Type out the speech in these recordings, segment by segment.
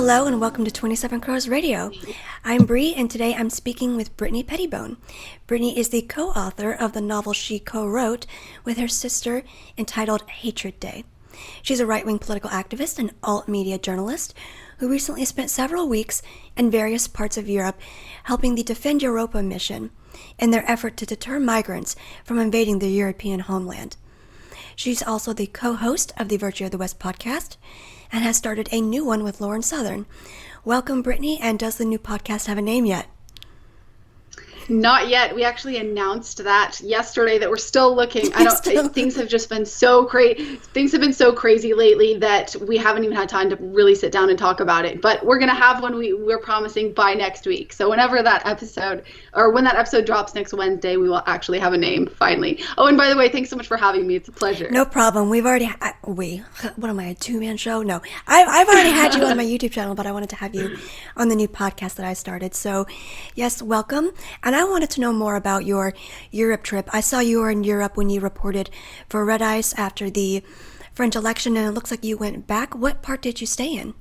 Hello and welcome to 27Crows Radio. I'm Bree and today I'm speaking with Brittany Pettibone. Brittany is the co-author of the novel she co-wrote with her sister entitled Hatred Day. She's a right-wing political activist and alt-media journalist who recently spent several weeks in various parts of Europe helping the Defend Europa mission in their effort to deter migrants from invading their European homeland. She's also the co-host of the Virtue of the West podcast and has started a new one with Lauren Southern. Welcome, Brittany, and does the new podcast have a name yet? Not yet. We actually announced that yesterday that we're still looking. Things have just been so crazy. Things have been so crazy lately that we haven't even had time to really sit down and talk about it. But we're going to have one we're promising by next week. So when that episode drops next Wednesday, we will actually have a name finally. Oh, and by the way, thanks so much for having me. It's a pleasure. No problem. We've already what am I, a two-man show? No. I've already had you on my YouTube channel, but I wanted to have you on the new podcast that I started. So, yes, welcome. And I wanted to know more about your Europe trip. I saw you were in Europe when you reported for Red Ice after the French election, and it looks like you went back. What part did you stay in?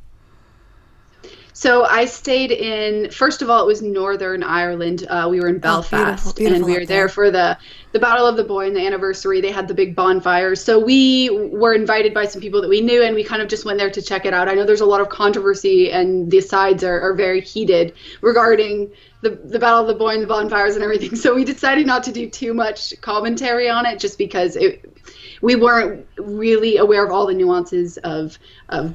So I stayed in, first of all, it was Northern Ireland. We were in Belfast, beautiful and we were there for the Battle of the Boyne, the anniversary. They had the big bonfires. So we were invited by some people that we knew, and we kind of just went there to check it out. I know there's a lot of controversy, and the sides are very heated regarding the Battle of the Boyne, the bonfires, and everything. So we decided not to do too much commentary on it, just because we weren't really aware of all the nuances of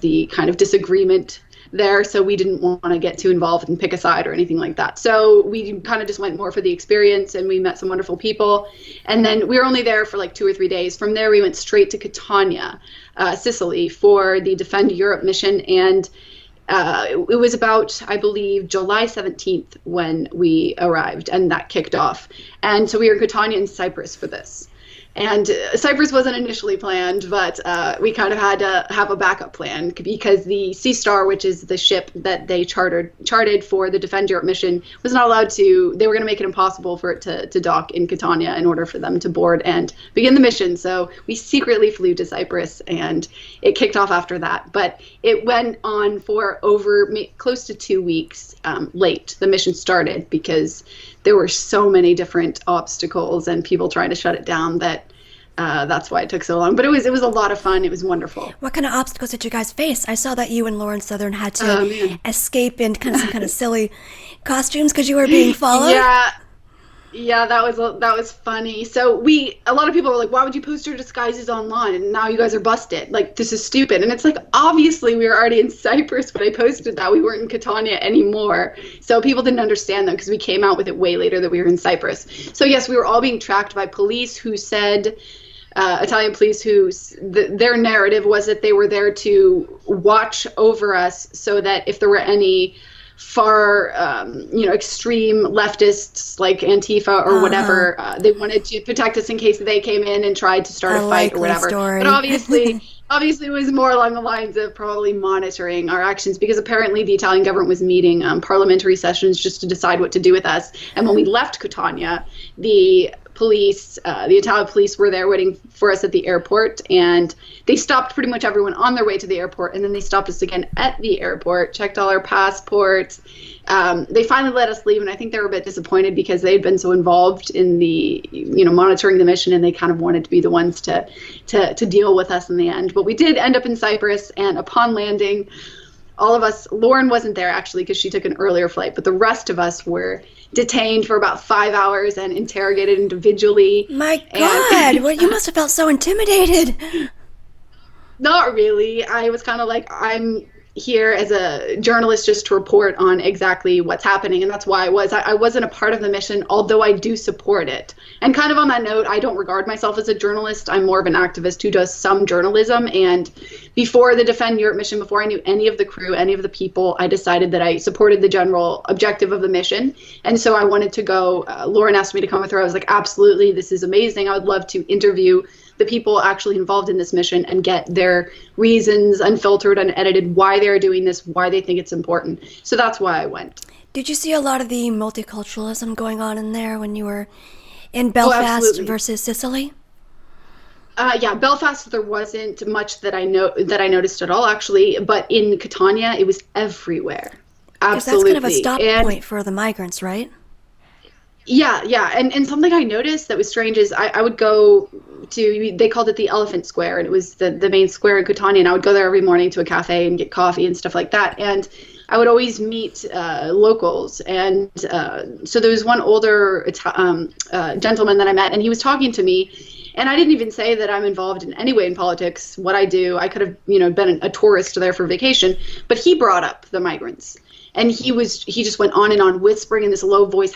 the kind of disagreement there, so we didn't want to get too involved and pick a side or anything like that. So we kind of just went more for the experience, and we met some wonderful people. And then we were only there for like 2 or 3 days. From there, we went straight to Catania, Sicily, for the Defend Europe mission. And it was about, I believe, July 17th when we arrived, and that kicked off. And so we were in Catania and Cyprus for this. And Cyprus wasn't initially planned, but we kind of had to have a backup plan because the Sea Star, which is the ship that they charted for the Defend Europe mission, was not allowed to. They were going to make it impossible for it to dock in Catania in order for them to board and begin the mission. So we secretly flew to Cyprus, and it kicked off after that. But it went on for close to 2 weeks late. The mission started because there were so many different obstacles and people trying to shut it down that's why it took so long. But it was a lot of fun. It was wonderful. What kind of obstacles did you guys face? I saw that you and Lauren Southern had to escape in some kind of silly costumes because you were being followed. Yeah, that was funny. So a lot of people were like, why would you post your disguises online? And now you guys are busted. Like, this is stupid. And it's like, obviously we were already in Cyprus when I posted that. We weren't in Catania anymore. So people didn't understand them because we came out with it way later that we were in Cyprus. So yes, we were all being tracked by police who said, Italian police their narrative was that they were there to watch over us so that if there were any far, extreme leftists like Antifa or whatever, they wanted to protect us in case they came in and tried to start a fight or whatever. Story. But obviously it was more along the lines of probably monitoring our actions because apparently the Italian government was meeting parliamentary sessions just to decide what to do with us. And when we left Catania, the Italian police were there waiting for us at the airport, and they stopped pretty much everyone on their way to the airport, and then they stopped us again at the airport, checked all our passports. They finally let us leave, and I think they were a bit disappointed because they had been so involved in the, monitoring the mission, and they kind of wanted to be the ones to deal with us in the end. But we did end up in Cyprus, and upon landing, all of us, Lauren wasn't there actually because she took an earlier flight, but the rest of us were detained for about 5 hours and interrogated individually. My God, well, you must have felt so intimidated. Not really. I was kind of like, I'm here as a journalist just to report on exactly what's happening, and that's why I wasn't a part of the mission, although I do support it. And kind of on that note, I don't regard myself as a journalist. I'm more of an activist who does some journalism, and before the Defend Europe mission, before I knew any of the crew, any of the people, I decided that I supported the general objective of the mission, and so I wanted to go. Lauren asked me to come with her. I was like, absolutely, this is amazing. I would love to interview the people actually involved in this mission and get their reasons, unfiltered, unedited, why they're doing this, why they think it's important. So that's why I went. Did you see a lot of the multiculturalism going on in there when you were in Belfast versus Sicily? Yeah, Belfast there wasn't much that I noticed at all actually, but in Catania it was everywhere. Because that's kind of a Absolutely. stop And point for the migrants, right? yeah. And something I noticed that was strange is I would go to, they called it the Elephant Square, and it was the main square in Catania, and I would go there every morning to a cafe and get coffee and stuff like that. And I would always meet locals. And so there was one older gentleman that I met, and he was talking to me. And I didn't even say that I'm involved in any way in politics, what I do. I could have, been a tourist there for vacation. But he brought up the migrants. And he just went on and on, whispering in this low voice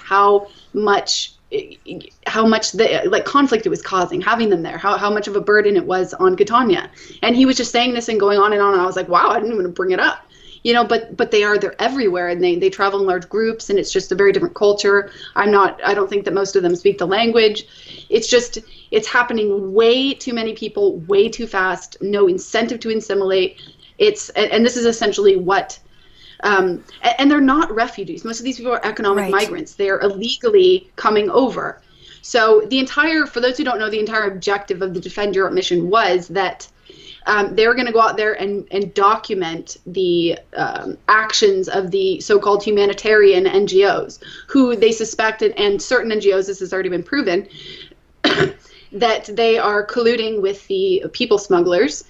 much the like conflict it was causing, having them there, how much of a burden it was on Catania. And he was just saying this and going on and on, and I was like, wow, I didn't even bring it up. But they're everywhere, and they travel in large groups, and it's just a very different culture. I don't think that most of them speak the language. It's happening way too many people, way too fast, no incentive to assimilate. And this is essentially what and they're not refugees. Most of these people are economic migrants. They are illegally coming over. So for those who don't know, the entire objective of the Defend Europe mission was that they were going to go out there and document the actions of the so-called humanitarian NGOs, who they suspected, and certain NGOs, this has already been proven, that they are colluding with the people smugglers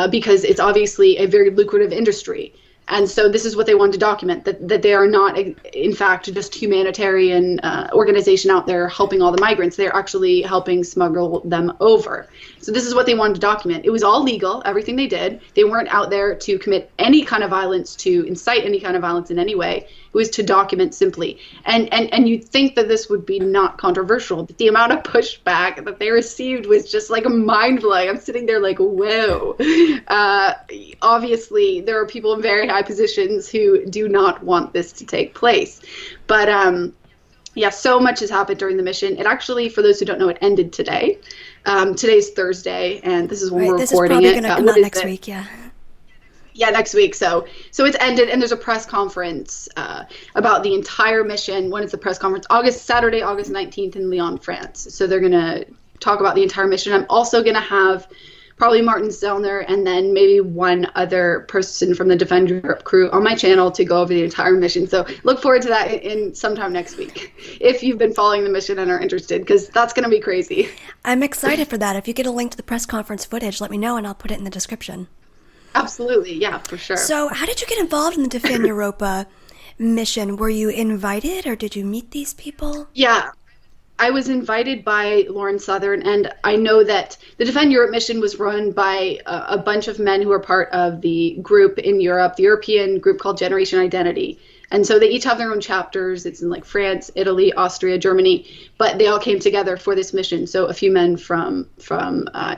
because it's obviously a very lucrative industry. And so this is what they wanted to document, that they are not, in fact, just humanitarian organization out there helping all the migrants. They're actually helping smuggle them over. So this is what they wanted to document. It was all legal, everything they did. They weren't out there to commit any kind of violence, to incite any kind of violence in any way. It was to document simply. And you'd think that this would be not controversial, but the amount of pushback that they received was just like mind-blowing. I'm sitting there like, whoa. Obviously, there are people in very high positions who do not want this to take place. But yeah, so much has happened during the mission. It actually, for those who don't know, it ended today. Today's Thursday, and this is when we're recording it. This is probably going to come out next week, yeah. Yeah, next week. So it's ended, and there's a press conference about the entire mission. When is the press conference? Saturday, August 19th in Lyon, France. So they're going to talk about the entire mission. I'm also going to have probably Martin Zellner and then maybe one other person from the Defend Europe crew on my channel to go over the entire mission. So look forward to that in sometime next week, if you've been following the mission and are interested, because that's going to be crazy. I'm excited for that. If you get a link to the press conference footage, let me know and I'll put it in the description. Absolutely, yeah, for sure. So how did you get involved in the Defend Europa mission? Were you invited or did you meet these people? Yeah. I was invited by Lauren Southern, and I know that the Defend Europe mission was run by a bunch of men who are part of the group in Europe, the European group called Generation Identity. And so they each have their own chapters. It's in like France, Italy, Austria, Germany, but they all came together for this mission. So a few men from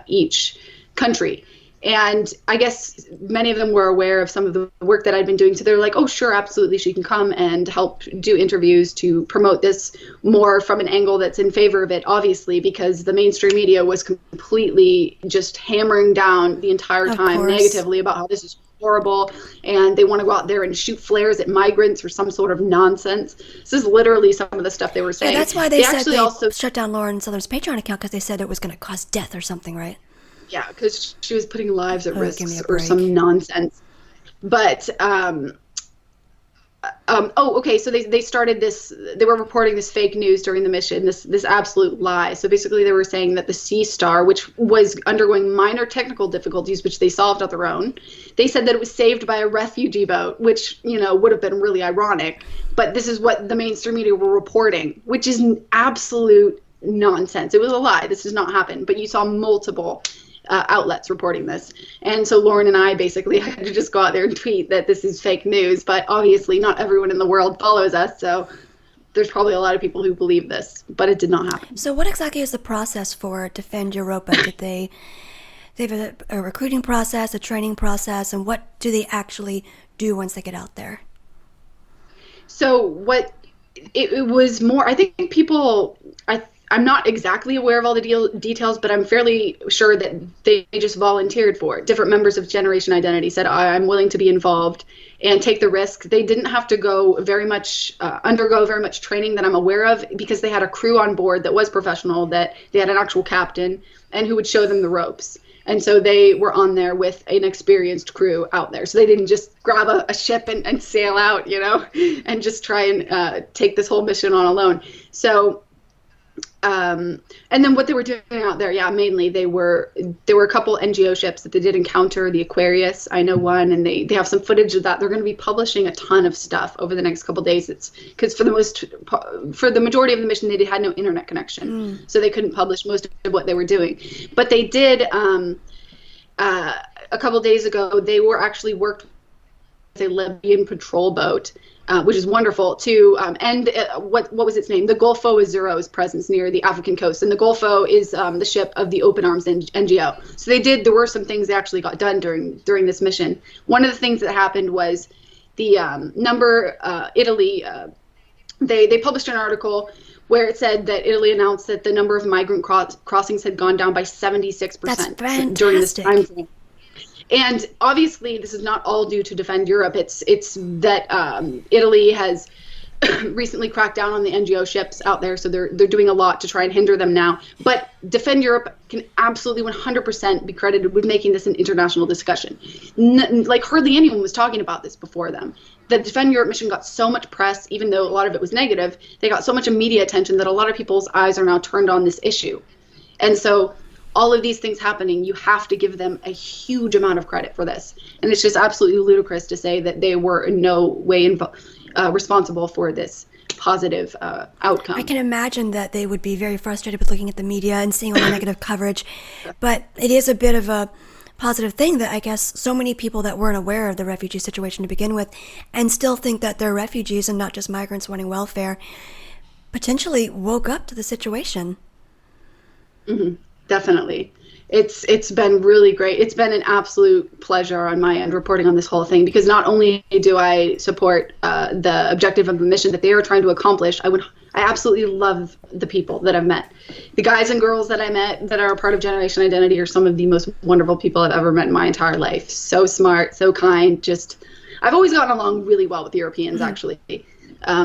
each country. And I guess many of them were aware of some of the work that I'd been doing. So they're like, oh, sure, absolutely, she can come and help do interviews to promote this more from an angle that's in favor of it, obviously, because the mainstream media was completely just hammering down the entire time negatively about how this is horrible, and they want to go out there and shoot flares at migrants or some sort of nonsense. This is literally some of the stuff they were saying. Yeah, that's why they said they also shut down Lauren Southern's Patreon account, because they said it was going to cause death or something, right? Yeah, because she was putting lives at risk or some nonsense. But, okay, so they started this, they were reporting this fake news during the mission, this absolute lie. So basically they were saying that the Sea Star, which was undergoing minor technical difficulties, which they solved on their own, they said that it was saved by a refugee boat, which, would have been really ironic. But this is what the mainstream media were reporting, which is absolute nonsense. It was a lie. This does not happen. But you saw multiple outlets reporting this. And so Lauren and I basically had to just go out there and tweet that this is fake news, but obviously not everyone in the world follows us, so there's probably a lot of people who believe this, but it did not happen. So what exactly is the process for Defend Europa? Did they have a recruiting process, a training process, and what do they actually do once they get out there? So it was more, I think people, I'm not exactly aware of all the details, but I'm fairly sure that they just volunteered for it. Different members of Generation Identity said, I'm willing to be involved and take the risk. They didn't have to go very much, undergo very much training that I'm aware of, because they had a crew on board that was professional, that they had an actual captain and who would show them the ropes. And so they were on there with an experienced crew out there. So they didn't just grab a ship and sail out, and just try and take this whole mission on alone. So, and then what they were doing out there, mainly there were a couple NGO ships that they did encounter, the Aquarius, I know one, and they have some footage of that. They're going to be publishing a ton of stuff over the next couple days. It's because for the majority of the mission, they had no internet connection, so they couldn't publish most of what they were doing. But they did, a couple days ago, they were actually worked with a Libyan patrol boat, which is wonderful, to end what was its name? The Golfo Azuro's presence near the African coast. And the Golfo is the ship of the Open Arms NGO. So there were some things that actually got done during this mission. One of the things that happened was the Italy, they published an article where it said that Italy announced that the number of migrant crossings had gone down by 76% during this time frame. And obviously, this is not all due to Defend Europe. It's that Italy has recently cracked down on the NGO ships out there, so they're doing a lot to try and hinder them now. But Defend Europe can absolutely 100% be credited with making this an international discussion. Like hardly anyone was talking about this before them. The Defend Europe mission got so much press, even though a lot of it was negative. They got so much media attention that a lot of people's eyes are now turned on this issue. And so all of these things happening, you have to give them a huge amount of credit for this. And it's just absolutely ludicrous to say that they were in no way responsible for this positive outcome. I can imagine that they would be very frustrated with looking at the media and seeing all the negative coverage. But it is a bit of a positive thing that I guess so many people that weren't aware of the refugee situation to begin with and still think that they're refugees and not just migrants wanting welfare potentially woke up to the situation. Mm-hmm. Definitely. It's been really great. It's been an absolute pleasure on my end reporting on this whole thing, because not only do I support the objective of the mission that they are trying to accomplish, I absolutely love the people that I've met. The guys and girls that I met that are a part of Generation Identity are some of the most wonderful people I've ever met in my entire life. So smart, so kind. I've always gotten along really well with Europeans, actually.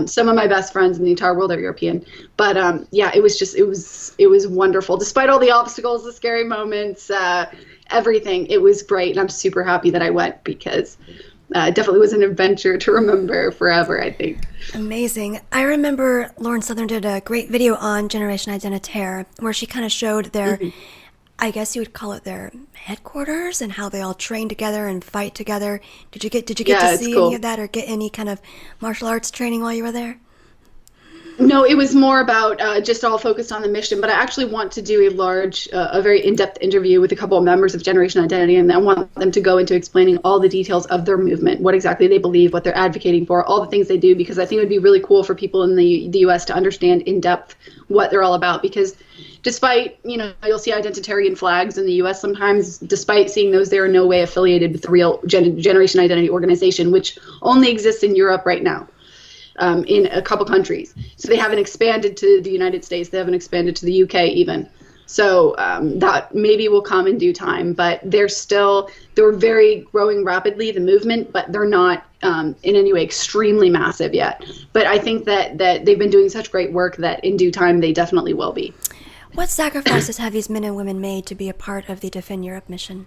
Some of my best friends in the entire world are European, but it was wonderful. Despite all the obstacles, the scary moments, everything, it was great. And I'm super happy that I went, because it definitely was an adventure to remember forever, I think. Amazing. I remember Lauren Southern did a great video on Generation Identitaire where she kind of showed their, I guess you would call it their headquarters, and how they all train together and fight together. Did you get to see any of that, or get any kind of martial arts training while you were there? No, it was more about just all focused on the mission, but I actually want to do a very in-depth interview with a couple of members of Generation Identity, and I want them to go into explaining all the details of their movement, what exactly they believe, what they're advocating for, all the things they do, because I think it would be really cool for people in the U.S. to understand in depth what they're all about, because despite, you'll see identitarian flags in the U.S. sometimes, despite seeing those, they are in no way affiliated with the real Generation Identity organization, which only exists in Europe right now. In a couple countries. So they haven't expanded to the United States. They haven't expanded to the UK even. So that maybe will come in due time. But they're very growing rapidly, the movement, but they're not in any way extremely massive yet. But I think that they've been doing such great work that in due time they definitely will be. What sacrifices have these men and women made to be a part of the Defend Europe mission?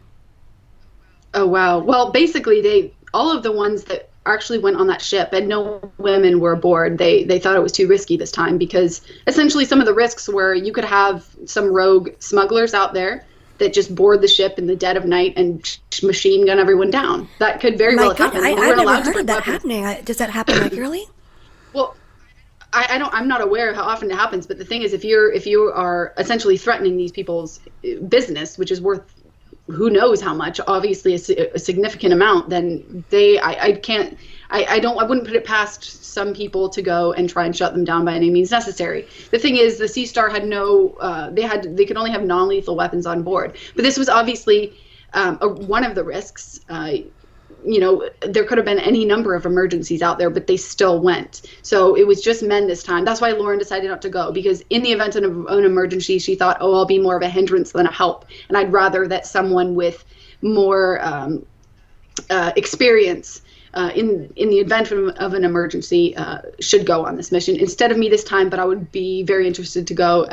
Oh, wow. Well, basically, all of the ones that actually went on that ship, and no women were aboard. They thought it was too risky this time, because essentially some of the risks were you could have some rogue smugglers out there that just board the ship in the dead of night and machine gun everyone down. That could very well happen. I've never heard of that happening. Does that happen regularly? Well, I'm not aware of how often it happens, but the thing is, if you are essentially threatening these people's business, which is worth who knows how much, obviously a significant amount, then I wouldn't put it past some people to go and try and shut them down by any means necessary. The thing is, the Sea Star had they could only have non-lethal weapons on board, but this was obviously one of the risks. there could have been any number of emergencies out there, but they still went. So it was just men this time. That's why Lauren decided not to go, because in the event of an emergency, she thought, oh, I'll be more of a hindrance than a help. And I'd rather that someone with more experience in the event of an emergency should go on this mission instead of me this time. But I would be very interested to go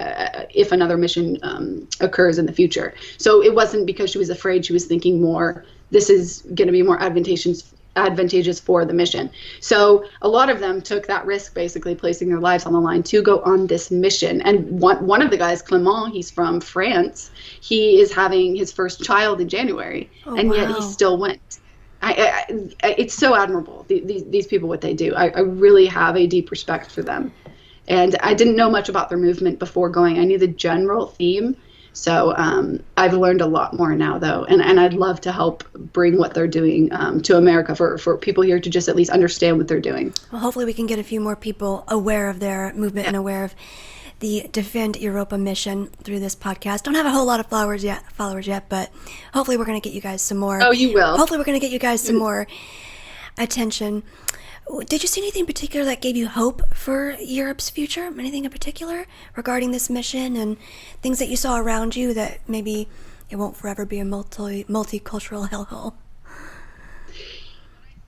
if another mission occurs in the future. So it wasn't because she was afraid. She was thinking more, this is going to be more advantageous for the mission. So a lot of them took that risk, basically placing their lives on the line to go on this mission. And one of the guys, Clement, he's from France. He is having his first child in January, and yet he still went. It's so admirable, these people, what they do. I really have a deep respect for them. And I didn't know much about their movement before going. I knew the general theme. So I've learned a lot more now, though. And I'd love to help bring what they're doing to America for people here to just at least understand what they're doing. Well, hopefully we can get a few more people aware of their movement and aware of the Defend Europa mission through this podcast. Don't have a whole lot of followers yet, but hopefully we're going to get you guys some more. Oh, you will. Hopefully we're going to get you guys some more attention. Did you see anything in particular that gave you hope for Europe's future? Anything in particular regarding this mission and things that you saw around you that maybe it won't forever be a multicultural hellhole?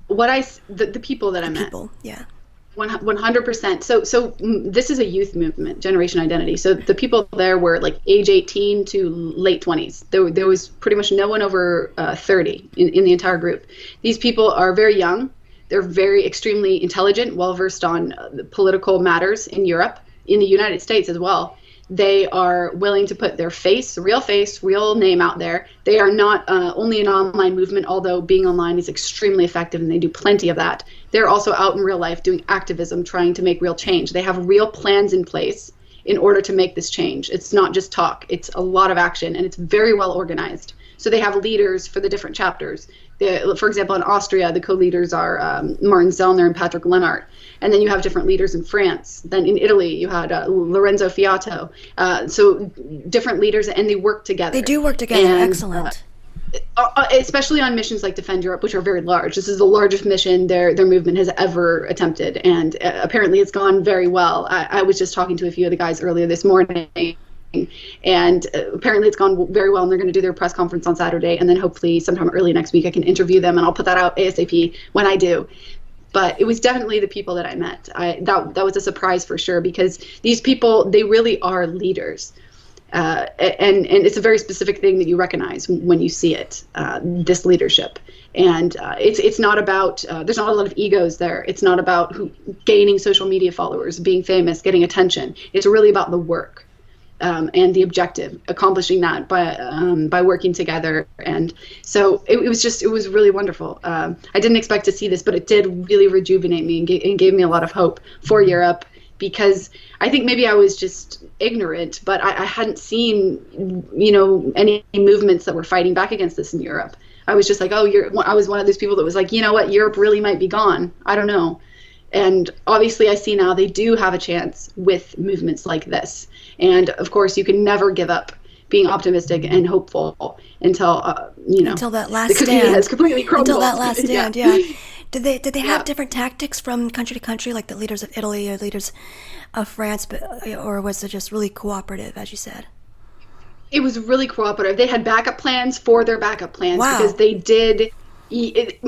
The people that I met. People, yeah. 100%. So this is a youth movement, Generation Identity. So the people there were like age 18 to late 20s. There was pretty much no one over 30 in the entire group. These people are very young. They're very extremely intelligent, well-versed on political matters in Europe, in the United States as well. They are willing to put their real name out there. They are not only an online movement, although being online is extremely effective and they do plenty of that. They're also out in real life doing activism, trying to make real change. They have real plans in place in order to make this change. It's not just talk, it's a lot of action, and it's very well organized. So they have leaders for the different chapters. For example, in Austria, the co-leaders are Martin Zellner and Patrick Lennart. And then you have different leaders in France. Then in Italy, you had Lorenzo Fiato. So different leaders, and they work together. They do work together. And, excellent. Especially on missions like Defend Europe, which are very large. This is the largest mission their movement has ever attempted. And apparently it's gone very well. I was just talking to a few of the guys earlier this morning. And apparently it's gone very well, and they're going to do their press conference on Saturday, and then hopefully sometime early next week I can interview them, and I'll put that out ASAP when I do. But it was definitely the people that I met. That was a surprise for sure, because these people, they really are leaders. And it's a very specific thing that you recognize when you see it, this leadership. And it's not about, there's not a lot of egos there. It's not about gaining social media followers, being famous, getting attention. It's really about the work. And the objective, accomplishing that by working together. And so it was really wonderful. I didn't expect to see this, but it did really rejuvenate me and gave me a lot of hope for Europe, because I think maybe I was just ignorant, but I hadn't seen, any movements that were fighting back against this in Europe. I was just like, I was one of those people that was like, you know what, Europe really might be gone. I don't know. And obviously I see now they do have a chance with movements like this. And of course, you can never give up being optimistic and hopeful until that last stand has completely crumbled. Until that last stand, yeah. Did they have different tactics from country to country, like the leaders of Italy or leaders of France, or was it just really cooperative, as you said? It was really cooperative. They had backup plans for their backup plans. Wow. Because they did. It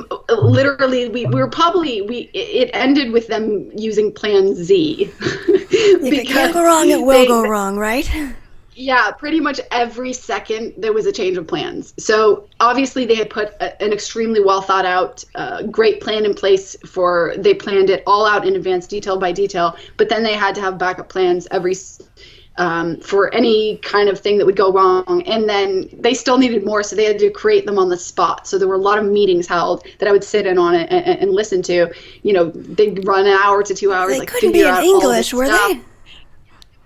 ended with them using Plan Z. If it can't go wrong, it will go wrong, right? Yeah, pretty much every second there was a change of plans. So obviously they had put an extremely well thought out, great plan in place they planned it all out in advance, detail by detail, but then they had to have backup plans for any kind of thing that would go wrong. And then they still needed more, so they had to create them on the spot. So there were a lot of meetings held that I would sit in on it and listen to. They'd run an hour to 2 hours. They couldn't be in English, were they?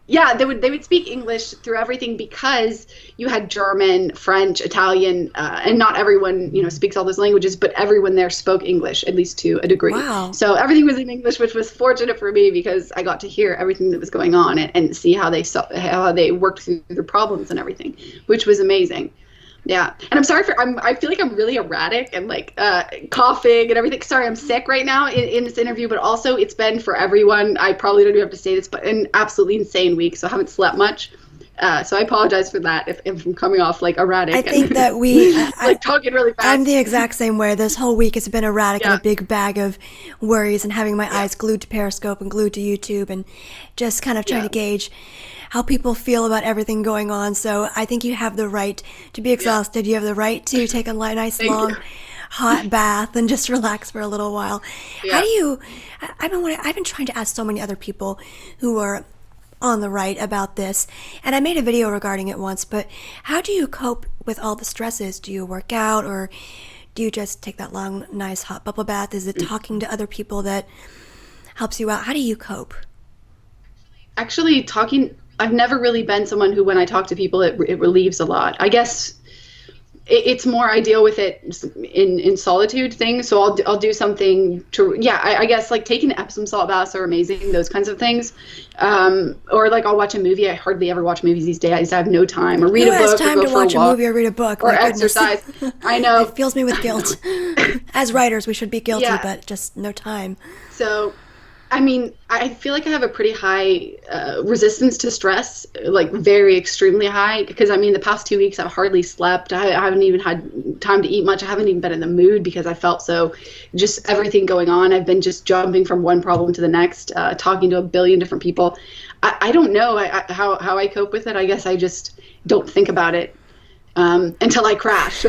Yeah, they would speak English through everything, because you had German, French, Italian, and not everyone, speaks all those languages, but everyone there spoke English, at least to a degree. Wow. So everything was in English, which was fortunate for me, because I got to hear everything that was going on and see how they worked through their problems and everything, which was amazing. Yeah. And I'm sorry I feel like I'm really erratic and like coughing and everything. Sorry, I'm sick right now in this interview, but also it's been for everyone. I probably don't even have to say this, but an absolutely insane week. So I haven't slept much. So I apologize for that if I'm coming off like erratic. I think that we, like talking really fast. I'm the exact same way. This whole week has been erratic and Yeah. a big bag of worries and having my eyes glued to Periscope and glued to YouTube and just kind of trying to gauge how people feel about everything going on. So I think you have the right to be exhausted. You have the right to take a nice long hot bath and just relax for a little while. Yeah. How do you, I've been trying to ask so many other people who are on the right about this, and I made a video regarding it once, but how do you cope with all the stresses? Do you work out, or do you just take that long, nice hot bubble bath? Is it talking to other people that helps you out? How do you cope? Actually, I've never really been someone who, when I talk to people, it relieves a lot. I guess it's more I deal with it in solitude things. So I'll do something to, I guess like taking Epsom salt baths are amazing, those kinds of things. Or like I'll watch a movie. I hardly ever watch movies these days. I have no time. Or read a book. Who has time or go to for watch a movie or read a book? Or exercise. I know. It fills me with guilt. As writers, we should be guilty, Yeah. but just no time. So, I mean, I feel like I have a pretty high resistance to stress, like very extremely high, because I mean, the past 2 weeks I've hardly slept. I haven't even had time to eat much. I haven't even been in the mood because I felt so, just everything going on. I've been just jumping from one problem to the next, talking to a billion different people. I don't know how I cope with it. I guess I just don't think about it until I crash.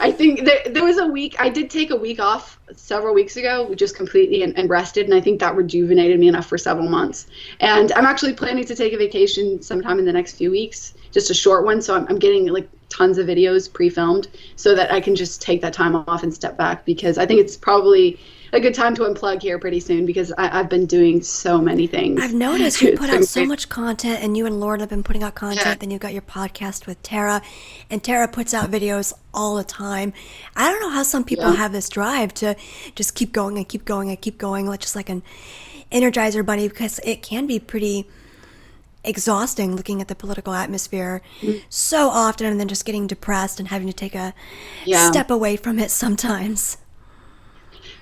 I think there was a week, I did take a week off several weeks ago, just completely and rested. And I think that rejuvenated me enough for several months. And I'm actually planning to take a vacation sometime in the next few weeks, just a short one. So I'm getting like tons of videos pre-filmed so that I can just take that time off and step back, because I think it's probably a good time to unplug here pretty soon, because I've been doing so many things. I've noticed you put out so much content, and you and Lauren have been putting out content. Yeah. Then you've got your podcast with Tara, and Tara puts out videos all the time. I don't know how some people have this drive to just keep going and keep going and keep going, like just like an Energizer bunny, because it can be pretty exhausting looking at the political atmosphere so often, and then just getting depressed and having to take a step away from it sometimes.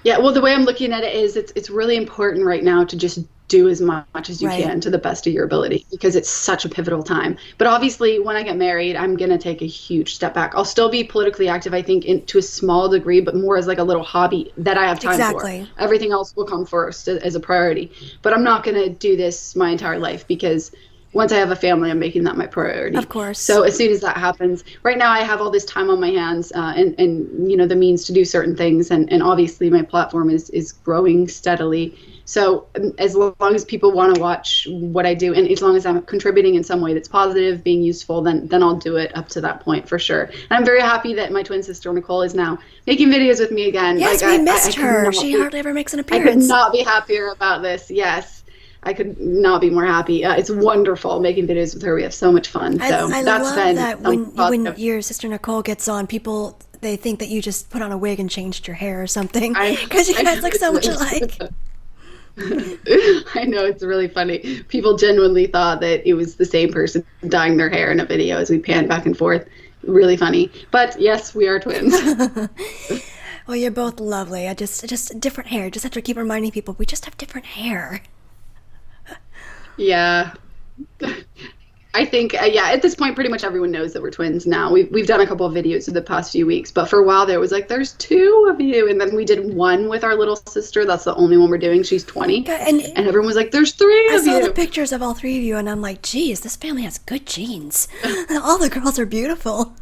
Yeah, well, the way I'm looking at it is it's really important right now to just do as much as you can to the best of your ability, because it's such a pivotal time. But obviously, when I get married, I'm going to take a huge step back. I'll still be politically active, I think, to a small degree, but more as like a little hobby that I have time for. Everything else will come first as a priority. But I'm not going to do this my entire life, because once I have a family, I'm making that my priority. Of course. So as soon as that happens, right now I have all this time on my hands and you know, the means to do certain things. And obviously my platform is growing steadily. So as long as people want to watch what I do, and as long as I'm contributing in some way that's positive, being useful, then I'll do it up to that point for sure. And I'm very happy that my twin sister Nicole is now making videos with me again. Yes, like, we missed her. She hardly ever makes an appearance. I could not be happier about this. Yes. I could not be more happy. It's wonderful making videos with her. We have so much fun. So I that's love been that when your sister Nicole gets on, people, they think that you just put on a wig and changed your hair or something, because you guys look so much alike. I know, it's really funny. People genuinely thought that it was the same person dyeing their hair in a video as we panned back and forth. Really funny. But yes, we are twins. Well, you're both lovely. Just different hair. Just have to keep reminding people we just have different hair. Yeah. I think, at this point, pretty much everyone knows that we're twins now. We've done a couple of videos in the past few weeks, but for a while there was like, there's two of you. And then we did one with our little sister. That's the only one we're doing. She's 20. And everyone was like, there's three of you. I saw the pictures of all three of you, and I'm like, geez, this family has good genes. All the girls are beautiful.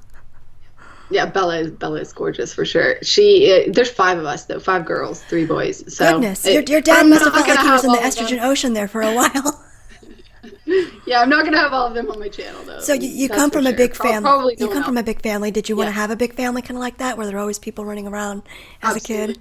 Yeah, Bella is gorgeous for sure. There's 5 of us though, 5 girls, 3 boys. So goodness, your dad must have felt like he was in the estrogen ocean there for a while. Yeah, I'm not gonna have all of them on my channel though. So you come from a big family. You come from a big family. Did you want to have a big family kind of like that, where there are always people running around as a kid?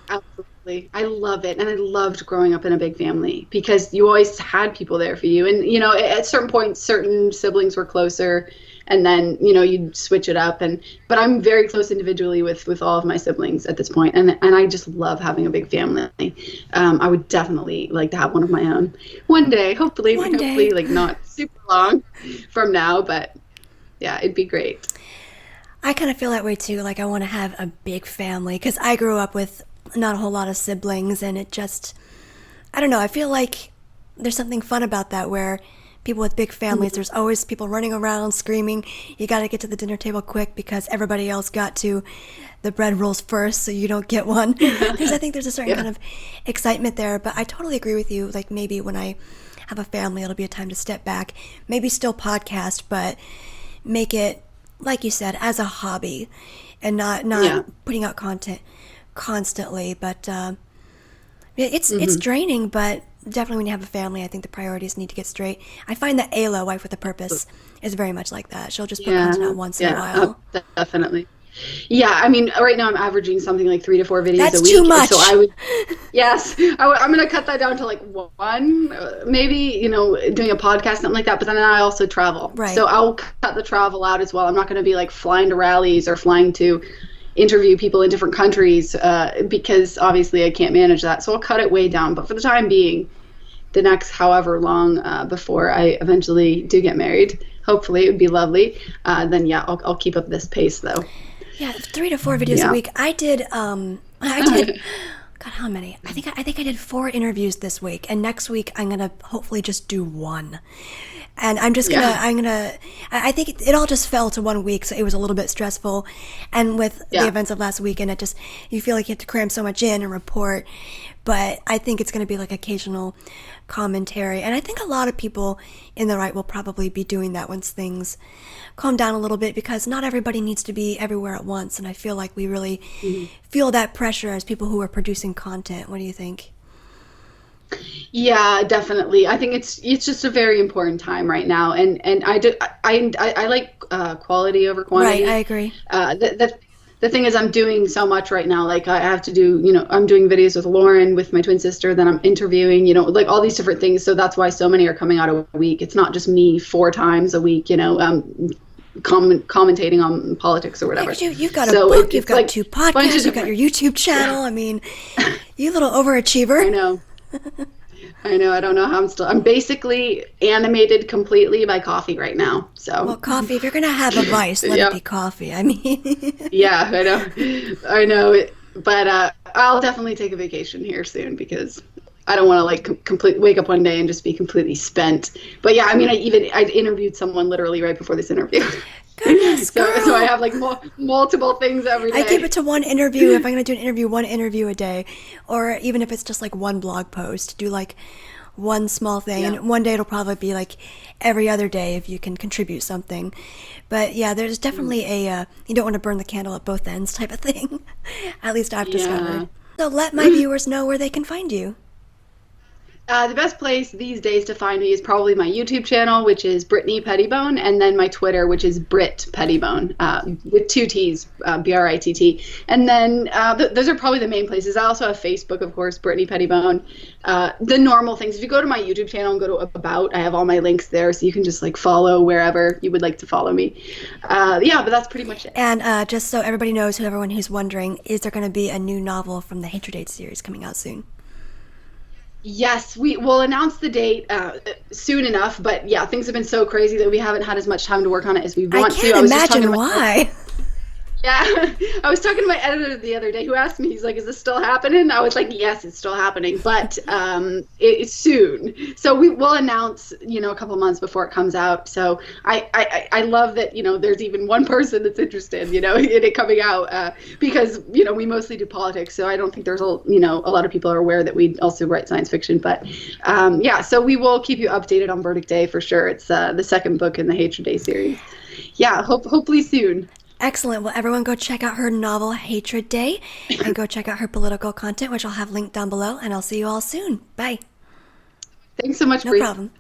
Absolutely. I love it, and I loved growing up in a big family because you always had people there for you. And you know, at certain points, certain siblings were closer, and then you know you'd switch it up. But I'm very close individually with all of my siblings at this point, and I just love having a big family. I would definitely like to have one of my own one day, hopefully, like not super long from now, but yeah, it'd be great. I kind of feel that way too. Like I want to have a big family because I grew up with not a whole lot of siblings, and it just, I don't know. I feel like there's something fun about that where people with big families, there's always people running around screaming, you got to get to the dinner table quick because everybody else got to the bread rolls first so you don't get one. Because I think there's a certain kind of excitement there. But I totally agree with you. Like maybe when I have a family, it'll be a time to step back, maybe still podcast, but make it, like you said, as a hobby and not putting out content constantly. But it's draining, but definitely when you have a family, I think the priorities need to get straight. I find that Ayla, Wife with a Purpose, is very much like that. She'll just put content out once in a while. Definitely. Yeah, I mean, right now I'm averaging something like 3 to 4 videos That's a week. Too much. So I would, I'm going to cut that down to like 1, maybe, doing a podcast, something like that. But then I also travel. Right. So I'll cut the travel out as well. I'm not going to be like flying to rallies or flying to interview people in different countries because obviously I can't manage that. So I'll cut it way down. But for the time being, the next however long before I eventually do get married, hopefully it would be lovely. Then I'll keep up this pace though. Yeah, 3 to 4 videos a week. I did. God, how many? I think I did 4 interviews this week, and next week I'm gonna hopefully just do 1. And I'm just gonna, I think it all just fell to 1 week, so it was a little bit stressful. And with the events of last weekend, you feel like you have to cram so much in and report. But I think it's gonna be like occasional commentary. And I think a lot of people in the right will probably be doing that once things calm down a little bit, because not everybody needs to be everywhere at once. And I feel like we really feel that pressure as people who are producing content. What do you think? Yeah, definitely. I think it's just a very important time right now, and I like quality over quantity. Right, I agree. The thing is, I'm doing so much right now. Like I have to do, I'm doing videos with Lauren, with my twin sister. Then I'm interviewing, like all these different things. So that's why so many are coming out a week. It's not just me 4 times a week, commentating on politics or whatever. You've got a book. You've got like 2 podcasts. You've got your YouTube channel. I mean, you little overachiever. I know. I don't know how I'm basically animated completely by coffee right now. So well, coffee, if you're gonna have a vice, let it be coffee. I mean yeah, I know but I'll definitely take a vacation here soon because I don't want to like wake up one day and just be completely spent. But yeah, I mean, I interviewed someone literally right before this interview. Goodness, so I have like multiple things every day. I keep it to 1 interview. If I'm going to do an interview, 1 interview a day. Or even if it's just like 1 blog post, do like 1 small thing. Yeah. And one day it'll probably be like every other day if you can contribute something. But yeah, there's definitely you don't want to burn the candle at both ends type of thing. At least I've discovered. So let my viewers know where they can find you. The best place these days to find me is probably my YouTube channel, which is Brittany Pettibone, and then my Twitter, which is Britt Pettibone, with 2 T's, Britt. And then those are probably the main places. I also have Facebook, of course, Brittany Pettibone. The normal things. If you go to my YouTube channel and go to About, I have all my links there, so you can just like follow wherever you would like to follow me. But that's pretty much it. And just so everybody knows, everyone who's wondering, is there going to be a new novel from the Hatred Date series coming out soon? Yes, we will announce the date soon enough, but yeah, things have been so crazy that we haven't had as much time to work on it as we want to. I can't imagine why. Yeah, I was talking to my editor the other day who asked me, he's like, is this still happening? I was like, yes, it's still happening, but it's soon. So we will announce, a couple months before it comes out. So I love that, there's even one person that's interested, in it coming out because, we mostly do politics. So I don't think there's a lot of people are aware that we also write science fiction. But so we will keep you updated on Verdict Day for sure. It's the 2nd book in the Hatred Day series. Yeah, hopefully soon. Excellent. Well, everyone go check out her novel, Hatred Day, and go check out her political content, which I'll have linked down below, and I'll see you all soon. Bye. Thanks so much, No Bree. problem.